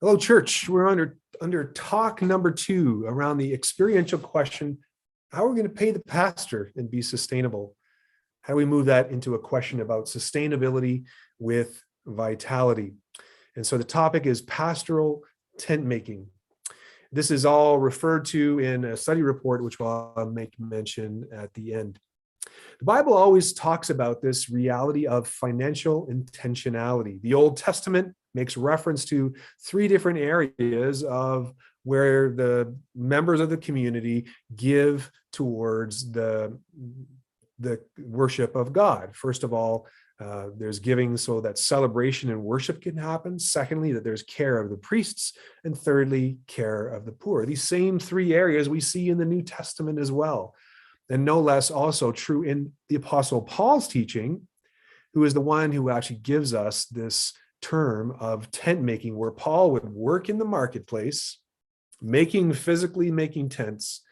Hello, church. We're under talk number 2 around the experiential question: how are we going to pay the pastor and be sustainable? How do we move that into a question about sustainability with vitality? And so the topic is pastoral tent making. This is all referred to in a study report, which I'll make mention at the end. The Bible always talks about this reality of financial intentionality. The Old Testament makes reference to 3 different areas of where the members of the community give towards the worship of God. First of all, there's giving so that celebration and worship can happen. Secondly, that there's care of the priests. And thirdly, care of the poor. These same 3 areas we see in the New Testament as well. And no less also true in the Apostle Paul's teaching, who is the one who actually gives us this term of tent making, where Paul would work in the marketplace, physically making tents,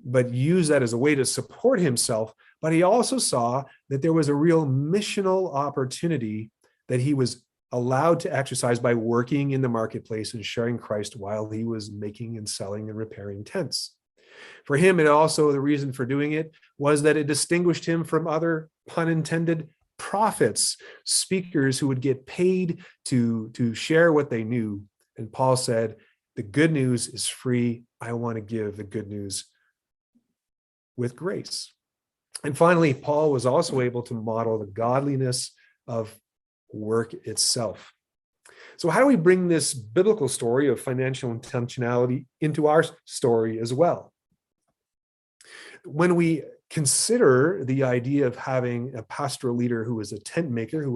but use that as a way to support himself. But he also saw that there was a real missional opportunity that he was allowed to exercise by working in the marketplace and sharing Christ while he was making and selling and repairing tents. For him, it also, the reason for doing it was that it distinguished him from other, pun intended, prophets, speakers who would get paid to share what they knew. And Paul said, the good news is free. I want to give the good news with grace. And finally, Paul was also able to model the godliness of work itself. So how do we bring this biblical story of financial intentionality into our story as well? When we consider the idea of having a pastoral leader who is a tent maker,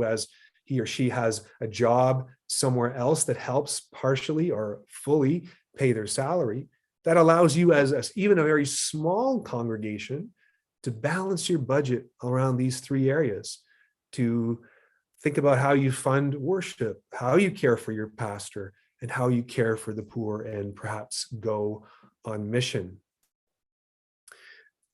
he or she has a job somewhere else that helps partially or fully pay their salary, that allows you as even a very small congregation to balance your budget around these 3 areas, to think about how you fund worship, how you care for your pastor, and how you care for the poor, and perhaps go on mission.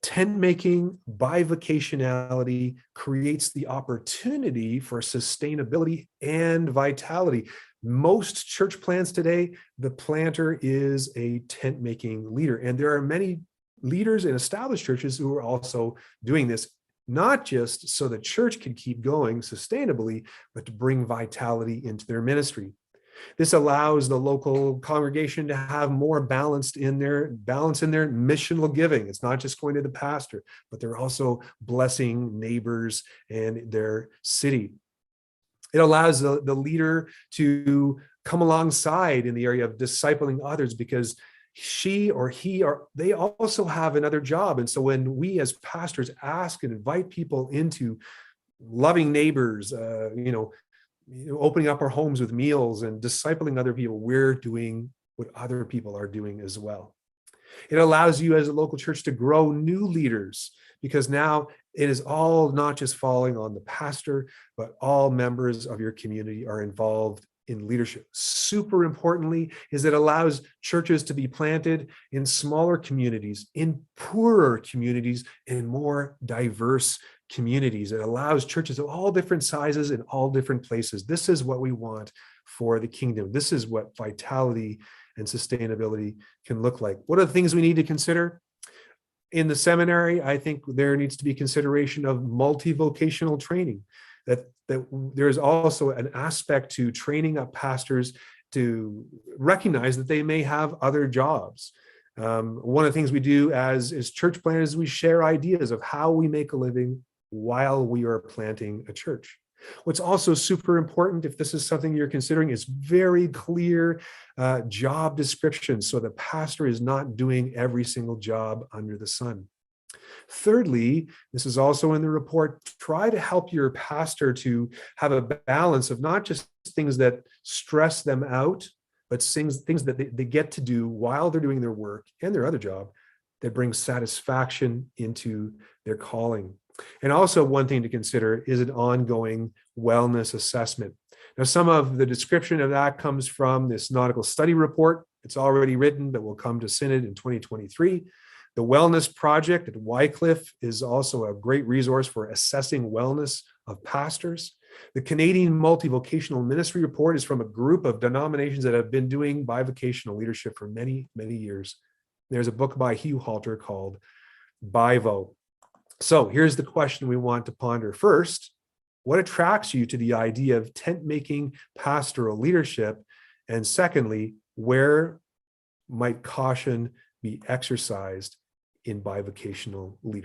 Tent making bivocationality creates the opportunity for sustainability and vitality. Most church plants today, the planter is a tent making leader. And there are many leaders in established churches who are also doing this, not just so the church can keep going sustainably, but to bring vitality into their ministry. This allows the local congregation to have more balance in their missional giving. It's not just going to the pastor, but they're also blessing neighbors and their city. It allows the leader to come alongside in the area of discipling others, because she or he they also have another job. And so when we as pastors ask and invite people into loving neighbors, opening up our homes with meals and discipling other people, we're doing what other people are doing as well. It allows you as a local church to grow new leaders, because now it is all not just falling on the pastor, but all members of your community are involved in leadership. Super importantly is it allows churches to be planted in smaller communities, in poorer communities, in more diverse communities. It allows churches of all different sizes in all different places. This is what we want for the kingdom. This is what vitality and sustainability can look like. What are the things we need to consider? In the seminary, I think there needs to be consideration of multi-vocational training, that there's also an aspect to training up pastors to recognize that they may have other jobs. One of the things we do as church planners is we share ideas of how we make a living while we are planting a church. What's also super important, if this is something you're considering, is very clear job descriptions, so the pastor is not doing every single job under the sun. Thirdly, this is also in the report, try to help your pastor to have a balance of not just things that stress them out, but things that they get to do while they're doing their work and their other job that brings satisfaction into their calling. And also, one thing to consider is an ongoing wellness assessment. Now, some of the description of that comes from this nautical study report. It's already written, but will come to Synod in 2023. The Wellness Project at Wycliffe is also a great resource for assessing wellness of pastors. The Canadian Multivocational Ministry Report is from a group of denominations that have been doing bivocational leadership for many, many years. There's a book by Hugh Halter called Bivo. So here's the question we want to ponder. First, what attracts you to the idea of tent-making pastoral leadership? And secondly, where might caution be exercised in bivocational leadership?